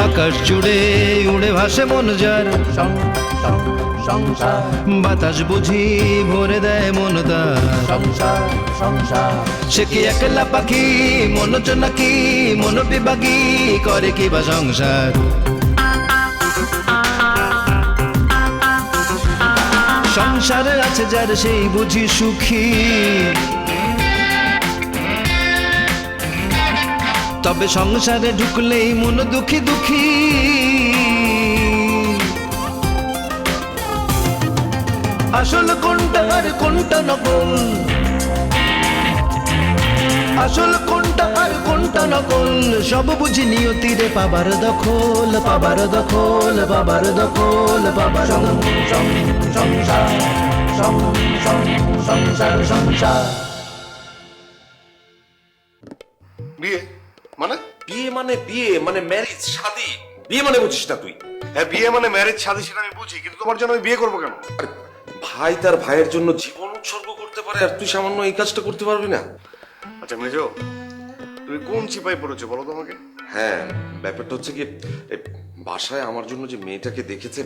আকাশ জুড়ে উড়ে ভাসে মন যার, সংসার বাতাস বুঝি ভরে দেয় মন তার। সংসার সংসার সে কি একলা পাখি, মন নাকি মন বিভাগী, করে কি বা সংসার। সংসারে আছে যার সেই বুঝি সুখী, তবে সংসারে ঢুকলেই মন দুঃখী দুঃখী। আসল কোনটা আর কোনটা নকল, আসল কোনটা আর কোনটা নকল, সব বুঝি নিয়তিরে পাবার দখল, পাবার দখল, পাবার দখল, পাবার সংসার সংসার সংসার। বিয়ে মানে? বিয়ে মানে বিয়ে মানে ম্যারেজ, শাদী। বিয়ে মানে বুঝিস না তুই? হ্যাঁ, বিয়ে মানে ম্যারেজ শাদী, সেটা আমি বুঝি, কিন্তু তোমার জন্য আমি বিয়ে করবো কেন? আরে ভাই তার ভাইয়ের জন্য জীবন উৎসর্গ করতে পারে, আর তুই সামান্য এই কাজটা করতে পারবি না? আচ্ছা মেজো, তুমি কোন চিপাই পড়েছো বলো তোমাকে? হ্যাঁ, ব্যাপারটা হচ্ছে কি, এই বাসায় আমার জন্য যে মেয়েটাকে দেখেছে,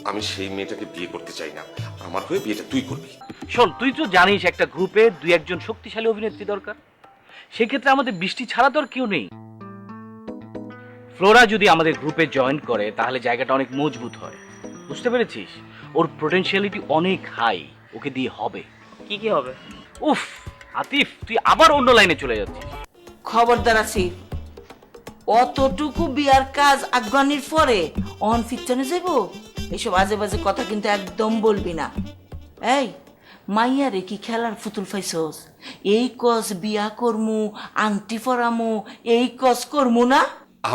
আমি সেই মেয়েটাকে বিয়ে করতে চাই না। আমার হয়ে বিয়েটা তুই করবি। শোন, তুই তো জানিস একটা গ্রুপে দুই একজন শক্তিশালী অভিনেত্রী দরকার। সেক্ষেত্রে আমাদের বৃষ্টি ছাড়া তো আর কেউ নেই। ফ্লোরা যদি আমাদের গ্রুপে জয়েন করে তাহলে জায়গাটা অনেক মজবুত হয়, বুঝতে পেরেছিস? ওর পোটেনশিয়ালিটি অনেক হাই, ওকে দিয়ে হবে। কি কি হবে? উফ আতিফ, তুই আবার অন্য লাইনে চলে যাচ্ছিস। খবরদার আছি, অতটুকু বিয়ার কাজ আফগানির পরে অন ফিরতে যাব, এসব আজে বাজে কথা কিন্তু একদম বলবি না। এই মাইয়ারে কি খেলার ফুতুল ফাইছস? এই কস বিয়া করমু, আংটি পরামু, এই কস করমু না?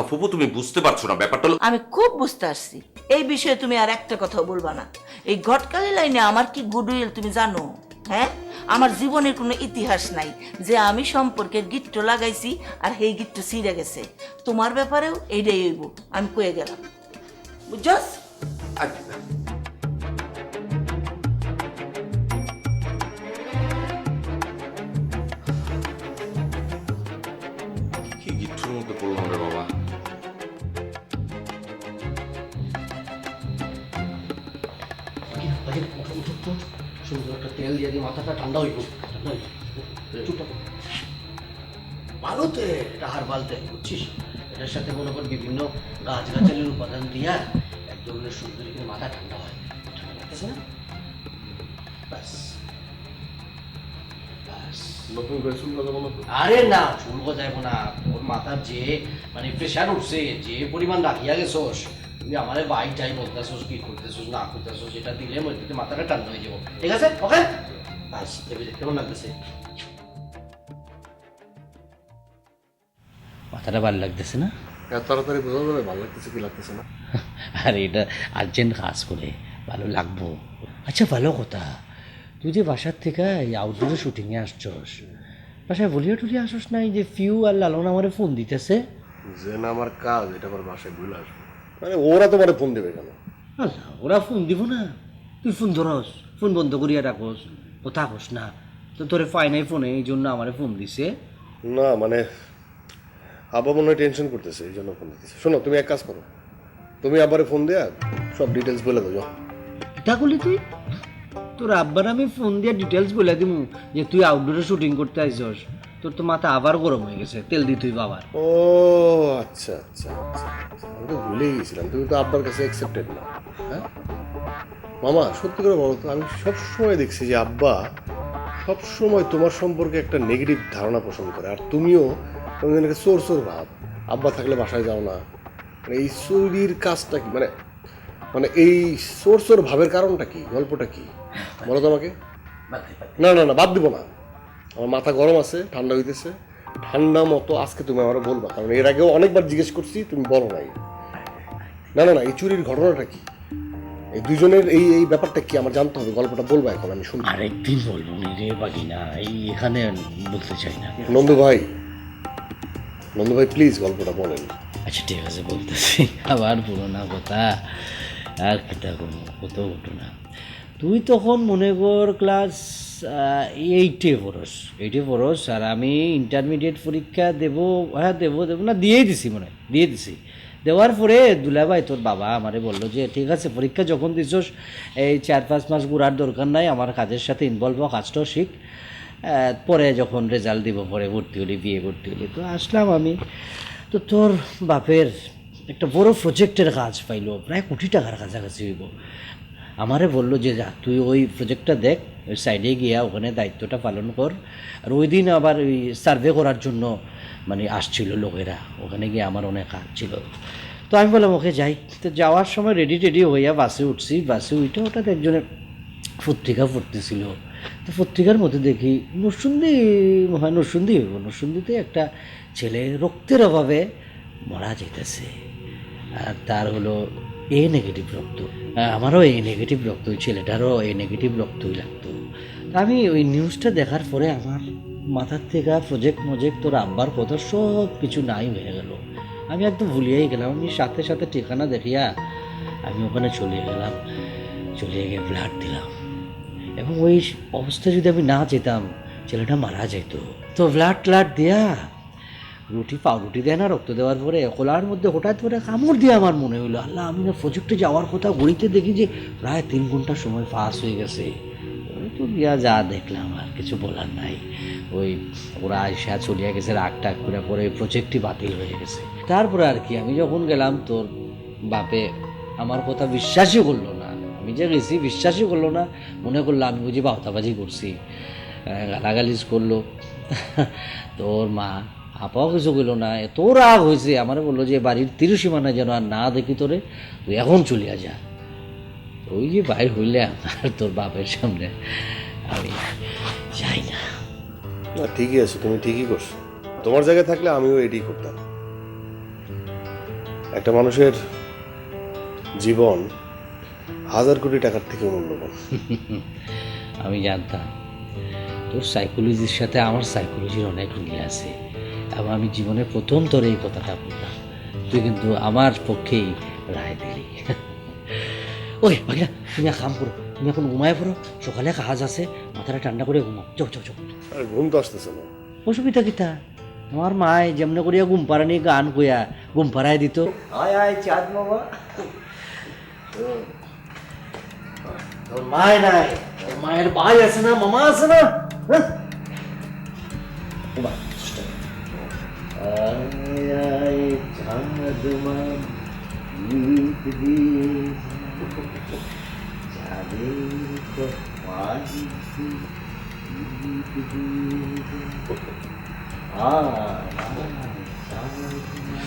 ফুপু তুমি বুঝতে পারছো না ব্যাপারটা হলো? আমি খুব বুঝতে পারছি। এই বিষয়ে তুমি আর একটা কথাও বলবা না। এই ঘটকালি লাইনে আমার কি গুডউইল তুমি জানো? হ্যাঁ, আমার জীবনের কোনো ইতিহাস নাই যে আমি সম্পর্কের গিট্টো লাগাইছি আর সেই গিট্টো ছিঁড়ে গেছে। তোমার ব্যাপারেও এইটাই হইব, আমি কয়ে গেলাম, বুঝছস? কি গিট্টুর মধ্যে পড়লাম রে বাবা। সুন্দর একটা তেল দিয়ে দিয়ে মাথাটা ঠান্ডা হইব। ভালোতে এটা হারবাল তেল, বুঝছিস? এটার সাথে মনে কর বিভিন্ন গাছগাছালির উপাদান দিয়া এক ধরনের সুন্দর করে মাথা ঠান্ডা হয়। ঠান্ডা লাগতেছে না? ব্যাস ব্যাস। নতুন করে শুনলো তখন আরে না, চুল গজাইব না। ওর মাথার যে মানে প্রেশার উঠছে, যে পরিমাণ রাখিয়া গেছোস, তুমি আমারে বাই টাই বলতেছোস, কি করতেছোস না করতেছোস, যেটা দিলে মধ্যে মাথাটা ঠান্ডা হয়ে যাবো। ঠিক আছে, ওকে? বাস, দেবে কেমন লাগতেছে? মাথাটা ভালো লাগতেছে না? এত তাড়াতাড়ি বোঝা যাবে ভালো লাগতেছে কি লাগতেছে না? আর এটা আর্জেন্ট কাজ করে ভালো লাগবো। আচ্ছা ভালো কথা, তুই যে বাসার থেকে এই আউটডোরে শুটিংয়ে আসছস, বাসায় বলিয়া টুলিয়া আসস না? এই যে ফিউ আর লালন আমারে ফোন দিতেছে। যে না আমার কাজ, এটা আমার বাসায় ভুলে আসবে। মানে ওরা তোমার ফোন দেবে কেন? আল্লাহ, ওরা ফোন দিব না? তুই ফোন ধরস, ফোন বন্ধ করিয়া রাখস, কথা কস না। তো তোরে পাই নাই ফোনে, এই জন্য আমারে ফোন দিছে। না মানে আব্বা মনে হয় টেনশন করতেছে, এই জন্য ফোন দিতেছে। শোনো, তুমি এক কাজ করো, তুমি আব্বারে ফোন দেয়া সব ডিটেলস বলে দাও। এটা করলি তুই? তোর আব্বার আমি ফোন দিয়ে ডিটেলস বলে দিমু যে তুই আউটডোরে শুটিং করতে আসছস। তোর তো মাথা আবার গরম হয়ে গেছে, তেল দি তুই বাবার। ও আচ্ছা আচ্ছা আচ্ছা, আমি তো ভুলেই গেছিলাম তুমি তো আব্বার কাছে অ্যাকসেপ্টেড না। হ্যাঁ মামা, সত্যি করে বলো তো, আমি সবসময় দেখছি যে আব্বা সবসময় তোমার সম্পর্কে একটা নেগেটিভ ধারণা পোষণ করে, আর তুমিও তোমাদের চোর চোর ভাব। আব্বা থাকলে বাসায় যাও না, মানে এই চুরির কাজটা কি? মানে মানে এই চোর চোর ভাবের কারণটা কি, গল্পটা কি বলো তো আমাকে। না না না, বাদ দিব না, আমার মাথা গরম আছে, ঠান্ডা হইতেছে। ঠান্ডা মতো আজকে তুমি আমারও বলবা, কারণ এর আগেও অনেকবার জিজ্ঞেস করছি, তুমি বলো নাই। না না না, এই চুরির ঘটনাটা কি, এই দুজনের এই এই ব্যাপারটা কি আমার জানতে হবে, গল্পটা বলবা এখন, আমি শুনি। আরেকদিন বলবো নি রে বাগিনা, এই এখানে বলতে চাই না। নন্দু ভাই, নন্দু ভাই প্লিজ গল্পটা বলেন। আচ্ছা ঠিক আছে, বলতেছি। আবার পুরোনো কথা আর খেতে কোনো কত ঘটনা। তুই তখন মনে কর ক্লাস 8-এ পড়স, আর আমি ইন্টারমিডিয়েট পরীক্ষা দেবো। হ্যাঁ দেবো না, দিয়েই দিছি, মনে হয় দিয়ে দিছি। দেওয়ার পরে দুলাভাই তোর বাবা আমারে বললো যে ঠিক আছে পরীক্ষা যখন দিছস এই 4-5 মাস ঘুরার দরকার নাই, আমার কাজের সাথে ইনভলভ হ, কাজটাও শিখ, পরে যখন রেজাল্ট দিব পরে ভর্তি হলি, বিয়ে করতে হলি। তো আসলাম আমি, তো তোর বাপের একটা বড় প্রজেক্টের কাজ পাইলো, প্রায় কোটি টাকার কাছাকাছি হইব। আমারে বললো যে যা তুই ওই প্রজেক্টটা দেখ, ওই সাইডে গিয়া ওখানে দায়িত্বটা পালন কর। আর ওই দিন আবার ওই সার্ভে করার জন্য মানে আসছিল লোকেরা, ওখানে গিয়ে আমার অনেক কাজ ছিল। তো আমি বললাম ওকে যাই। তো যাওয়ার সময় রেডি হইয়া বাসে উঠছি, বাসে উঠে হঠাৎ একজনের পত্রিকা পড়তেছিল। তো পত্রিকার মধ্যে দেখি নরসুন্দিতে একটা ছেলে রক্তের অভাবে মারা যেতেছে, আর তার হলো এ নেগেটিভ রক্ত। আমারও এ নেগেটিভ রক্ত, ওই ছেলেটারও এ নেগেটিভ রক্তই লাগতো। আমি ওই নিউজটা দেখার পরে আমার মাথার থেকে প্রজেক্ট তোর আব্বার কথা সব কিছু নাই হয়ে গেল। আমি একদম ভুলিয়েই গেলাম। আমি সাথে সাথে ঠিকানা দেখিয়া আমি ওখানে চলে গেলাম, চলে গিয়ে ব্লাড দিলাম। এবং ওই অবস্থায় যদি আমি না যেতাম ছেলেটা মারা যেত। তো ব্লাড দিয়া পাউরুটি দেয় না রক্ত দেওয়ার পরে কোলার মধ্যে হঠাৎ করে কামড় দিয়ে আমার মনে হইলো আল্লাহ, আমি না প্রজেক্টে যাওয়ার কথা ঘড়িতে দেখি যে প্রায় 3 ঘন্টা সময় পাস হয়ে গেছে। তো গিয়া যা দেখলাম আর কিছু বলার নাই। ওই ওরা আইসা চলিয়া গেছে, রাগ করে পরে প্রজেক্টই বাতিল হয়ে গেছে। তারপরে আর কি আমি যখন গেলাম তোর বাপে আমার কথা বিশ্বাসই করলো না। আমি যে গেছি বিশ্বাসই করলো না, মনে করলো আমি বুঝি বাউতাবাজি করছি, গালাগালিজ করলো। তোর মা আপাও কিছু কইল না, এত রাগ হয়েছে। আমার বললো যে বাড়ির 30 সীমানা যেন আর না দেখি তোরে, তুই এখন চলিয়া যা। ওই যে বাইর হইলে আমার তোর বাপের সামনে আমি যাই না। না ঠিকই আছে, তুমি ঠিকই করছো। তোমার জায়গায় থাকলে আমিও এটাই করতাম। একটা মানুষের জীবন 1000 কোটি টাকার থেকে মূল্যবান। আমি জানতাম তোর সাইকোলজির সাথে আমার সাইকোলজির অনেক মিল আছে, এবং আমি জীবনে প্রথম তোর এই কথাটা বললাম, তুই কিন্তু আমার পক্ষেই রায় দিলি। ওই ভাইরা তুমি এক কাম করো, তুমি এখন ঘুমায় পড়ো, সকালে কাজ আছে, মাথাটা ঠান্ডা করে ঘুমাও। চো। আর ঘুম তো আসতেছে না। অসুবিধা কিতা, আমার মায় যেমন করিয়া ঘুম পাড়ানি গান কইয়া ঘুম পাড়ায় দিত। আয় চাঁদ বাবা, তোর মায় নাই, তোর মায়ের ভাই আছে না, মামা আছে না, হ্যাঁ? আয় আয় চাঁদ মা, গীত দিয়ে চাঁদে তো পাখি, গীত দিয়ে আয় আয় চাঁদ মা,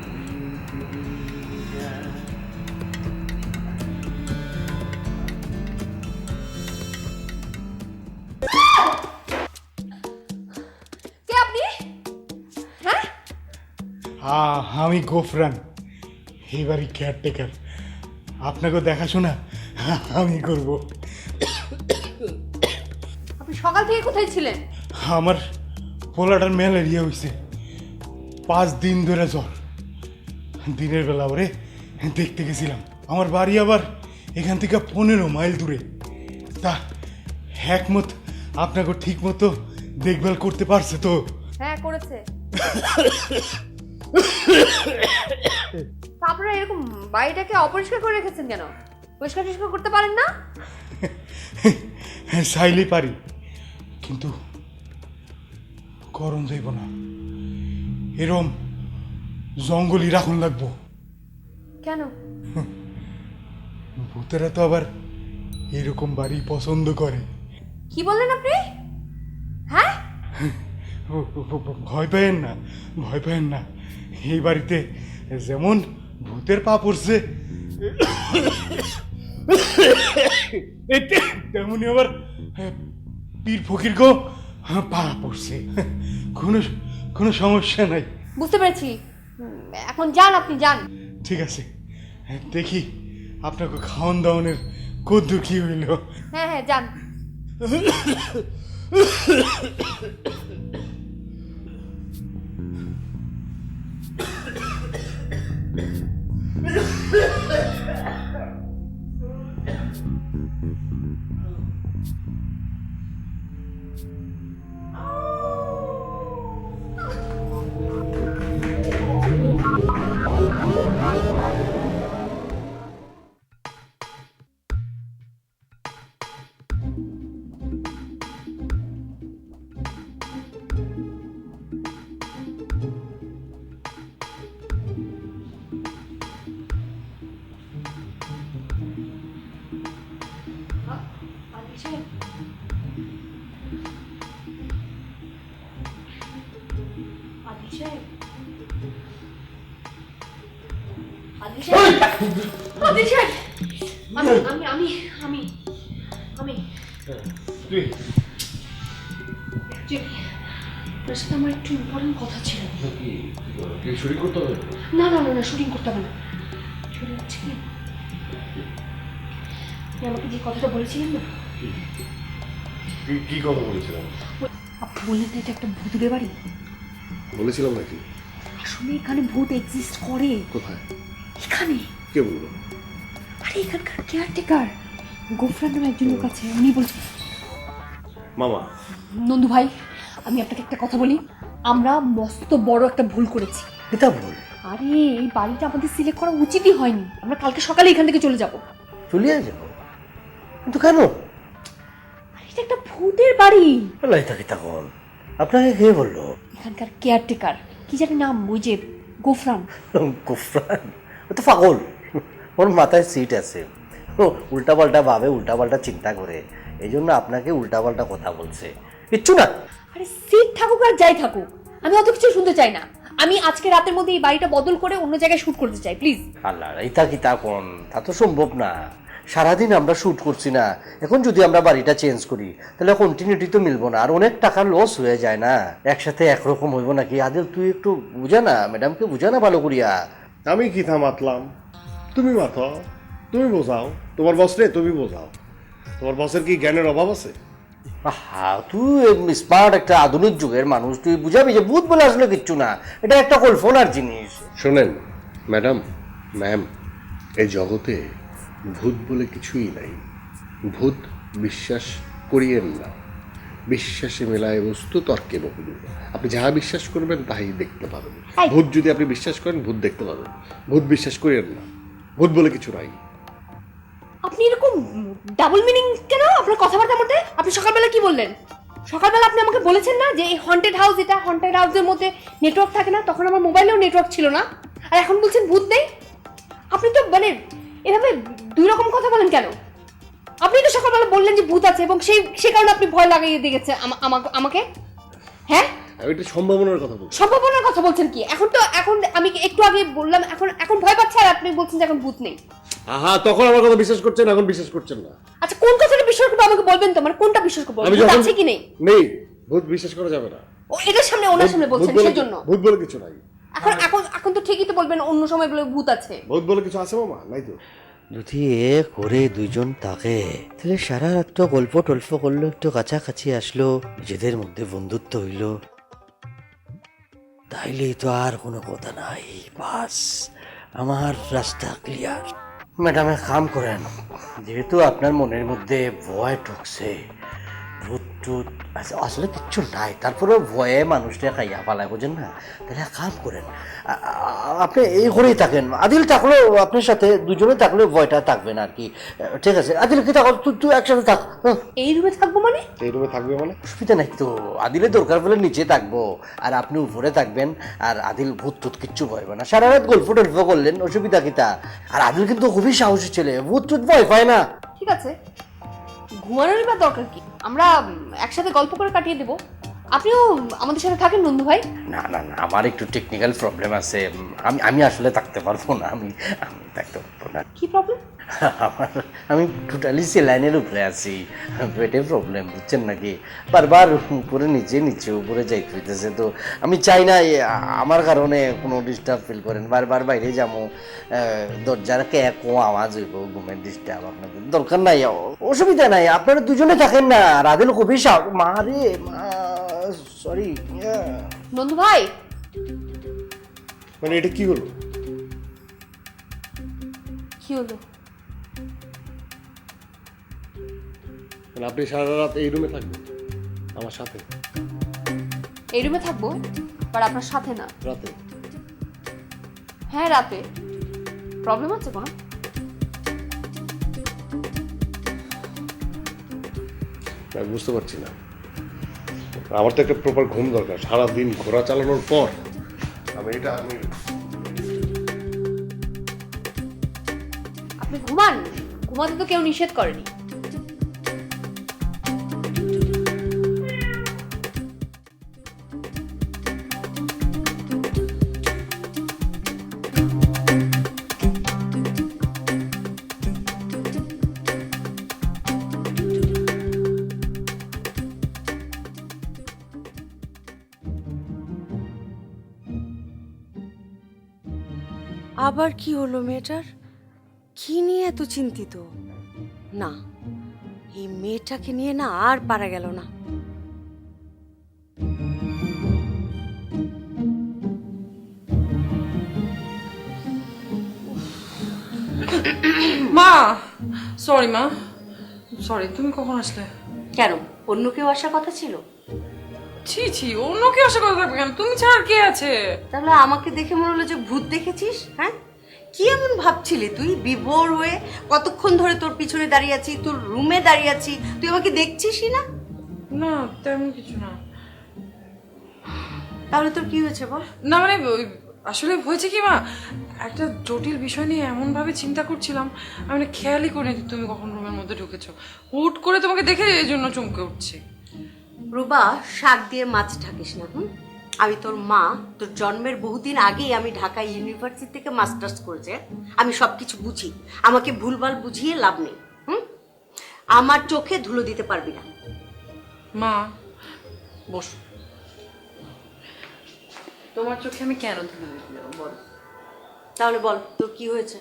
গীত দিয়ে। কে আপনি? হ্যাঁ, আমি গোফরান, এই বাড়ি কেয়ারটেকার। আপনাকে দেখাশোনা আমি করব। আপনি সকাল থেকে কোথায় ছিলেন? আমার পোলাটার ম্যালেরিয়া হয়েছে, 5 দিন ধরে জ্বর। দিনের বেলা ওরে দেখতে গেছিলাম। আমার বাড়ি আবার এখান থেকে 15 মাইল দূরে। তা একমত আপনাকে ঠিক মতো দেখভাল করতে পারছে তো? হ্যাঁ করেছে। তা আপনারা এরকম বাড়িটাকে অপরিষ্কার করে রেখেছেন কেন? পরিষ্কার টরিষ্কার করতে পারেন না? চাইলেই পারি, কিন্তু করণ যাইব না। এরম জঙ্গলই রাখুন লাগবো। কেন? ভূতেরা তো আবার এরকম বাড়ি পছন্দ করে। কি বললেন আপনি? হ্যাঁ, ভয় পেয়েন না, ভয় পেয়েন না। এই বাড়িতে যেমন ভূতের পা পড়ছে, তেমনি আবার পীর ফকির গো পা পড়ছে। কোনো সমস্যা নাই। বুঝতে পেরেছি। এখন যান, আপনি যান। ঠিক আছে, দেখি আপনাকে খাওয়ান দাওয়ানের কদ্দু কি হইল। হ্যাঁ হ্যাঁ যান। আমি আমি আমি আমি আমি তুই তোর সাথে আমার একটু ইম্পর্টেন্ট কথা ছিল। কি শুরু করতে হবে? না না না না শুটিং করতে হবে না। শুটিং হচ্ছে কি, আপনি আমাকে যে কথাটা বলেছিলেন না, কি কথা বলেছিলাম? আপনি বললেন না এটা একটা ভূতের বাড়ি। বলেছিলাম নাকি? আসলে এখানে ভূত এক্সিস্ট করে। কোথায়? এখানে। কে বললো? আরে এখানকার কেয়ারটেকার গোফরান নামে একজন লোক আছে, উনি বলছেন। মামা, নন্দু ভাই, আমি আপনাকে একটা কথা বলি, আমরা মস্ত বড় একটা ভুল করেছি। এটা ভুল। আরে এই বাড়িটা আমাদের সিলেক্ট করা উচিতই হয়নি। আমরা কালকে সকালে এখান থেকে চলে যাব। চলিয়ে যাবো, কিন্তু কেন? আরে এটা একটা ভূতের বাড়ি। লাই থাকি তখন আপনাকে কে বললো? এখানকার কেয়ারটেকার, কি জানি নাম, ওই যে গোফরান। গোফরান? ও তো পাগল, ওর মাথায় সিট আছে, ও উল্টাপাল্টা ভাবে, উল্টাপাল্টা চিন্তা করে, এই জন্য আপনাকে উল্টাপাল্টা কথা বলছে, কিচ্ছু না। আরে সিট থাকুক আর যাই থাকুক, আমি অত কিছু শুনতে চাই না। আমি আজকে রাতের মধ্যে এই বাড়িটা বদল করে অন্য জায়গায় শুট করতে চাই, প্লিজ। আল্লাহ, এই থাকি তখন তা তো সম্ভব না। সারাদিন আমরা শুট করছি না, এখন যদি আমরা বাড়িটা চেঞ্জ করি তাহলে কন্টিনিউটি তো মিলবো না, আর অনেক টাকা লস হয়ে যায় না, একসাথে একরকম হইব নাকি? আদিল তুই একটু বুঝা না, ম্যাডামকে বুঝা না ভালো করিয়া। আমি কি মাতলাম? তুমি মাথো, তুমি বোঝাও, তোমার বস রে তুমি বোঝাও। তোমার বসের কি জ্ঞানের অভাব আছে? হ্যাঁ, তুই স্মার্ট একটা আধুনিক যুগের মানুষ, তুই বুঝাবি যে ভূত বলে আসলে কিচ্ছু না, এটা একটা কল্পনার জিনিস। শোনেন ম্যাডাম, ম্যাম, এই জগতে ভূত বলে কিছুই নাই। ভূত বিশ্বাস করিয়েন না, বিশ্বাসে মেলায় বস্তু তর্কে বহু। আপনি যাহা বিশ্বাস করবেন তাই দেখতে পাবেন। ভূত যদি আপনি বিশ্বাস করেন, ভূত দেখতে পাবেন। ভূত বিশ্বাস করিয়েন না, ভূত বলে কিছু নাই। আপনি এরকম ডাবল মিনিং কেন আপনার কথাবার্তার মধ্যে? আপনি সকালবেলা কি বললেন? সকালবেলা আপনি আমাকে বলেছেন না যে এই হন্টেড হাউস, এটা হন্টেড হাউসের মধ্যে নেটওয়ার্ক থাকে না, তখন আমার মোবাইলেও নেটওয়ার্ক ছিল না, আর এখন বলছেন ভূত নেই। আপনি তো মানে এভাবে দুই রকম কথা বলেন কেন? আপনি তো সকালবেলা বললেন যে ভূত আছে এবং সেই কারণে আপনি ভয় লাগিয়ে দিয়েছে আমাকে। হ্যাঁ, আমি একটা সম্ভাবনার কথা বলছি। সম্ভাবনার কথা বলছেন কি? এখন আমি একটু আগে বললাম এখন ভয় পাচ্ছে, আর আপনি বলছেন যে এখন ভূত নেই। হ্যাঁ, তখন আমার কথা বিশ্বাস করছেন, এখন বিশ্বাস করছেন না। আচ্ছা, কোন কথাটা বিশ্বাস করবো আমাকে বলবেন তো? মানে কোনটা বিশ্বাস করবো? আমি ভূত যখন আছে কি নেই? নেই, ভূত বিশ্বাস করা যাবে না। ও এটার সামনে ওনার সামনে বলছেন সেজন্য। ভূত বলে কিছু নাই। এখন তো ঠিকই তো বলবেন, অন্য সময় বলে ভূত আছে। ভূত বলে কিছু আছে মামা? নাই তো। যদি এ করে দুইজন থাকে তাহলে সারা রাত তো গল্প টল্প করলো, একটু কাছাকাছি আসলো, নিজেদের মধ্যে বন্ধুত্ব হইল, তাইলে তো আর কোনো কথা নাই, বাস আমার রাস্তা ক্লিয়ার। ম্যাডাম এক কাম করেন, যেহেতু আপনার মনের মধ্যে ভয় ঢুকছে, ভূত টুত আসলে কিচ্ছু নাই, তারপরে ভয়ে মানুষটা খাইয়া পালায়, বোঝেন না? তাহলে এক কাম করেন, আপনি এই ঘরেই থাকেন, আদিল থাকলেও আপনার সাথে, দুজনে থাকলেও ভয়টা থাকবে না আর কি। ঠিক আছে, আদিল কি থাকো, তুই একসাথে থাক। এই রুমে থাকবো মানে? এই রুমে থাকবে মানে? অসুবিধা নাই তো, আদিলের দরকার পড়লে নিচে থাকবো আর আপনি উপরে থাকবেন, আর আদিল ভূত টুত কিচ্ছু ভয় পায় না, সারা রাত গল্প টল্প করলেন, অসুবিধা কিতা? আর আদিল কিন্তু খুবই সাহসী ছেলে, ভূত টুত ভয় পায় না। ঠিক আছে, ঘুমানোরই বা দরকার কি? আমরা একসাথে গল্প করে কাটিয়ে দেবো। আপনিও আমাদের সাথে থাকেন নন্দু ভাই। না না না, আমার একটু টেকনিক্যাল প্রবলেম আছে, আমি আসলে থাকতে পারবো না, আমি থাকতে পারবো না। কি প্রবলেম? আমি টোটালি সেলাইনের উপরে আছি, পেটে প্রবলেম, বুঝছেন নাকি? বারবার উপরে নিচে নিচে উপরে যাইতে হইতেছে, তো আমি চাই না আমার কারণে কোনো ডিস্টার্ব ফিল করেন, বারবার বাইরে যাবো, দরজার কো আওয়াজ হইব, ঘুমের ডিস্টার্ব, আপনাদের দরকার নাই, অসুবিধা নাই, আপনারা দুজনে থাকেন না। রাধেল খুবই মা রে মা, সরি নন্দু ভাই, মানে এটা কি হলো? কি হলো? মানে আপনি সারা রাত এই রুমে থাকবেন আমার সাথে? এই রুমে থাকবো, বাট আপনার সাথে না। রাতে? হ্যাঁ রাতে। প্রবলেম আছে কোনো? আমি বুঝতে পারছি না, আমার তো একটা প্রপার ঘুম দরকার, সারাদিন ঘোড়া চালানোর পর আপনি ঘুমান, ঘুমাতে তো কেউ নিষেধ করেনি। আবার কি হলো মেয়েটার? কি নিয়ে এত চিন্তিত? না, এই মেয়েটাকে নিয়ে না আর পারা গেল না। মা, সরি মা, সরি। তুমি কখন আসলে? কেন, অন্য কেউ আসার কথা ছিল? ছি ছি, অন্য কেউ আসার কথা থাকবে কেন? তুমি ছাড়া আর কে আছে? তাহলে আমাকে দেখে মনে হলো যে ভূত দেখেছিস। হ্যাঁ, কি এমন ভাবছিলি তুই? বিভোর হয়ে কতক্ষণ ধরে তোর পিছনে দাঁড়িয়ে আছি, তোর রুমে দাঁড়িয়ে আছি, তুই আমাকে দেখছিসই না? না, তেমন কিছু না। তাহলে তোর কি হয়েছে বল? না মানে আসলে হয়েছে কি মা, একটা জটিল বিষয় নিয়ে এমন ভাবে চিন্তা করছিলাম, আমি না খেয়ালই করিনি তুমি কখন রুমের মধ্যে ঢুকেছো। হুট করে তোমাকে দেখে এই জন্য চমকে উঠছি। রুবা, শাক দিয়ে মাছ ঢাকিস না। আমি তোর মা, তোর জন্মের বহুদিন আগেই আমি ঢাকা ইউনিভার্সিটি থেকে মাস্টার্স করেছে, আমি সবকিছু বুঝি। আমাকে ভুলভাল বুঝিয়ে লাভ নেই। আমার চোখে ধুলো দিতে পারবি না। মা বস। তোমার চোখে আমি কেন ধুলো দিতে যাবো বল? তাহলে বল, তোর কি হয়েছে?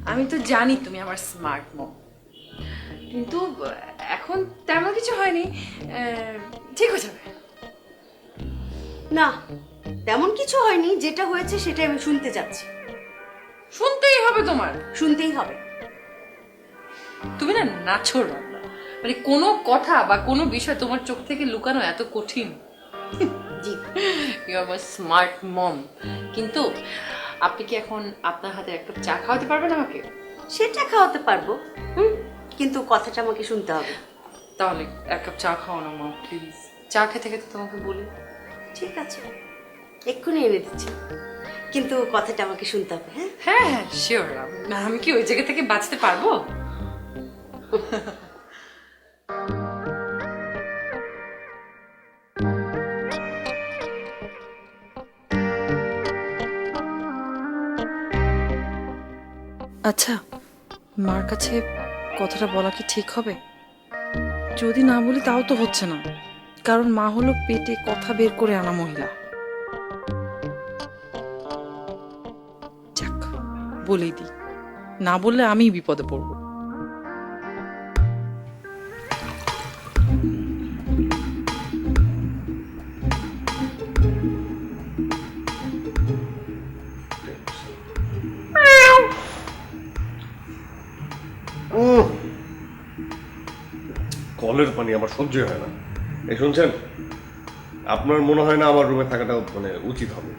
আমি তো জানি তুমি আমার স্মার্ট মম, কিন্তু এখন তেমন কিছু হয়নি, ঠিক হয়ে যাবে। না, তেমন কিছু হয়নি। যেটা হয়েছে সেটা আমি শুনতে চাচ্ছি। শুনতেই হবে তোমার, শুনতেই হবে। তুমি না নাছোড় বাংলা, মানে কোনো কথা বা কোনো বিষয় তোমার চোখ থেকে লুকানো এত কঠিন। জি, ইউ আর মাই স্মার্ট মম। কিন্তু আপনি কি এখন আপনার হাতে এক কাপ চা খাওয়াতে পারবেন আমাকে? সেটা খাওয়াতে পারবো, কিন্তু কথাটা আমাকে শুনতে হবে। তাহলে এক কাপ চা খাওয়ানো মা প্লিজ। চা খেতে খেতে তোমাকে বলি। ঠিক আছে, এক্ষুনি এনে দিচ্ছি, কিন্তু কথাটা আমাকে শুনতে হবে। হ্যাঁ হ্যাঁ হ্যাঁ, শিওর। আমি কি ওই জায়গা থেকে বাঁচতে পারবো? আচ্ছা, মার কাছে কথাটা বলা কি ঠিক হবে? যদি না বলি তাও তো হচ্ছে না, কারণ মা হলো পেটে কথা বের করে আনা মহিলা। যাক, বলেই দিই, না বললে আমিই বিপদে পড়বো। কলের পানি আমার সহ্য হয় না। এই শুনছেন, আপনার মনে হয় না আমার রুমে থাকাটা মানে উচিত হবে?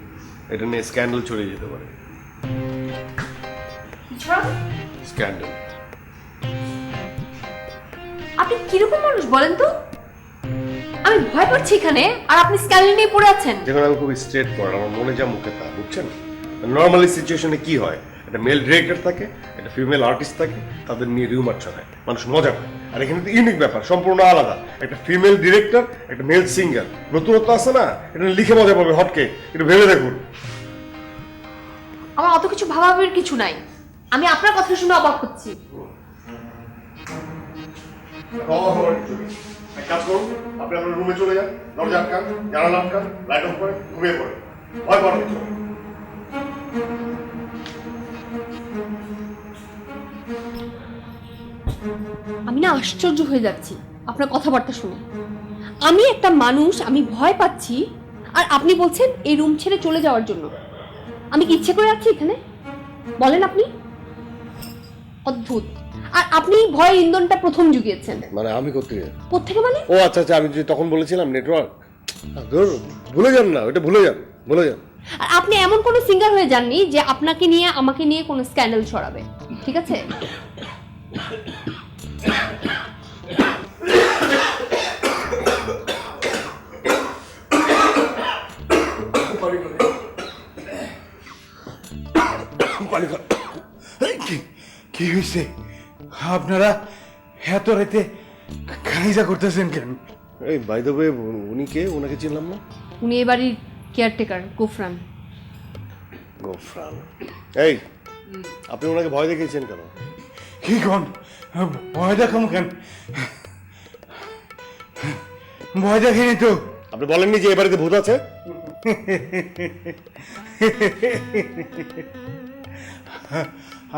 এটা নিয়ে স্ক্যান্ডাল ছড়িয়ে যেতে পারে। স্ক্যান্ডাল। আপনি কিরকম মানুষ বলেন তো? আমি ভয় পাচ্ছি এখানে, আর আপনি স্ক্যান্ডাল নিয়ে পড়ে আছেন। যেখানে আমি খুব স্ট্রেট ফরওয়ার্ড, আমার মনে যা মুখে তা, বুঝছেন? নর্মালি সিচুয়েশনে কি হয়, একটা মেল ডিরেক্টর থাকে, একটা ফিমেল আর্টিস্ট থাকে, তাদের নিয়ে রিউমার ছড়ায়, মানুষ মজা পায়। আর এখানে তো ইউনিক ব্যাপার, সম্পূর্ণ আলাদা। একটা ফিমেল ডিরেক্টর, একটা মেল সিঙ্গার, নতুনত্ব আছে না? এটা লিখে মজা পাবে হটকে, একটু ভেবে দেখুন। আমার অত কিছু ভাবাভাবির কিছু নাই, আমি আপনার কথা শুনে অবাক হচ্ছি। এক কাজ করুন, আপনি আপনার রুমে চলে যান, দরজা আটকান, জানালা আটকান, লাইট অফ করে ঘুমিয়ে পড়েন। ভয় পাওয়ার কিছু নেই। আমি না আশ্চর্য হয়ে যাচ্ছি আপনার কথাবার্তা শুনে। আমি একটা মানুষ, আমি ভয় পাচ্ছি, আর আপনি বলছেন এই রুম ছেড়ে চলে যাওয়ার জন্য। আমি কি ইচ্ছে করে যাচ্ছি এখানে? বলেন আপনি। অদ্ভুত। আর আপনি ভয়ের ইন্ধনটা প্রথম জুগিয়েছেন। মানে আমি কোত্থেকে? কোত্থেকে মানে? ও আচ্ছা আচ্ছা, আমি যে তখন বলেছিলাম নেটওয়ার্ক, ভুলে যান না, ওটা ভুলে যান, ভুলে যান। আর আপনি এমন কোনো সিঙ্গার হয়ে যাননি যে আপনাকে নিয়ে আমাকে নিয়ে কোনো স্ক্যান্ডাল ছড়াবে, ঠিক আছে? কি হয়েছে? আপনারা এত রাতে খাইজা করতেছেন কেন? এই বাই দ্য ওয়ে, উনি কে? ওনাকে চিনলাম না। উনি এ বাড়ির কেয়ারটেকার, গোফরান। গোফরান। এই, আপনি ওনাকে ভয় দেখিয়েছেন কেন? কি কোন ভয় দেখাম কেন? ভয় দেখিনি তো। আপনি বলেননি যে এ বাড়িতে ভূত আছে?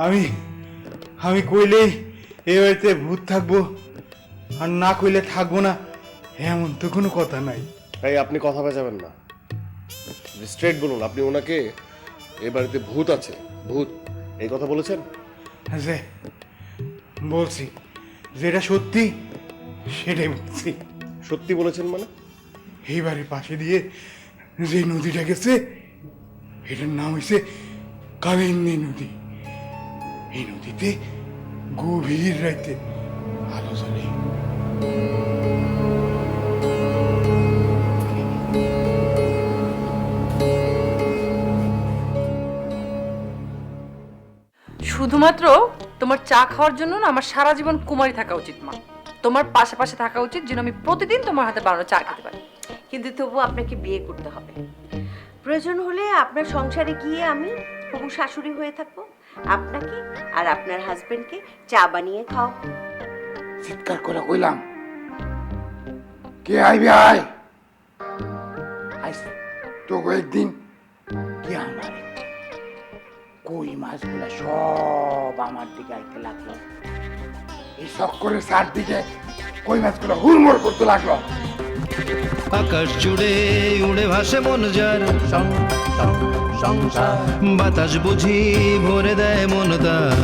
আমি আমি কইলেই এ বাড়িতে ভূত থাকবো আর না কইলে থাকবো না এমন তো কোনো কথা নাই। তাই আপনি কথা বেচাবেন না, স্ট্রেট বলুন। আপনি ওনাকে এ বাড়িতে ভূত আছে, ভূত এই কথা বলেছেন? যে বলছি, যেটা সত্যি সেটাই বলছি। সত্যি বলেছেন মানে? এই বাড়ির পাশে দিয়ে যে নদীটা গেছে এটার নাম হয়েছে কালিন্দী নদী। এই নদীতে গভীর রাতে আলো জ্বলে। শুধুমাত্র তোমার চা খাওয়ার জন্য না আমার সারা জীবন কুমারী থাকা উচিত মা। তোমার পাশে পাশে থাকা উচিত যেন আমি প্রতিদিন তোমার হাতে বানানো চা খেতে পারি। কিন্তু তবু আপনাকে বিয়ে করতে হবে। প্রয়োজন হলে আপনার সংসারে গিয়ে আমি হবু শাশুড়ি হয়ে থাকবো, আপনাকে আর আপনার হাজবেন্ডকে চা বানিয়ে খাও। চিৎকার করে কইলাম, কে আইবে আয় আইসে তো কয়েকদিন কি আমার কই মাছগুলা সব আমার দিকে আইতে লাগলো। এই চক্করের চারদিকে কই মাছগুলো হুড়মুড় করতে লাগলো। আকাশ জুড়ে উড়ে ভাসে মন যার, বাতাস বুঝি ভরে দেয় মন তার।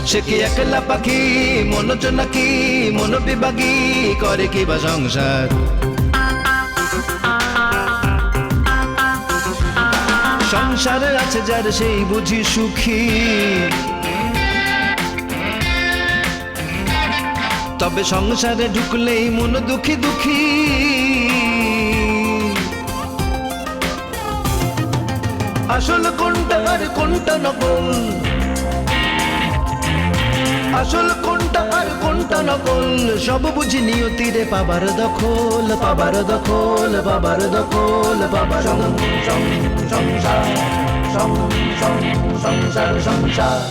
সে কি একলা পাখি মন নাকি মন বিভাগী করে কি বা সংসার। সংসারে আছে যার সেই বুঝি সুখী, তবে সংসারে ঢুকলেই মন দুঃখী দুঃখী। আসল কোনটা আর কোনটা নকল, আসল কোনটা আর কোনটা নকল, সব বুঝি নিয়তিরে পাবার দখল, পাবার দখল, পাবার দখল, পাবার সংসার সংসার সংসার।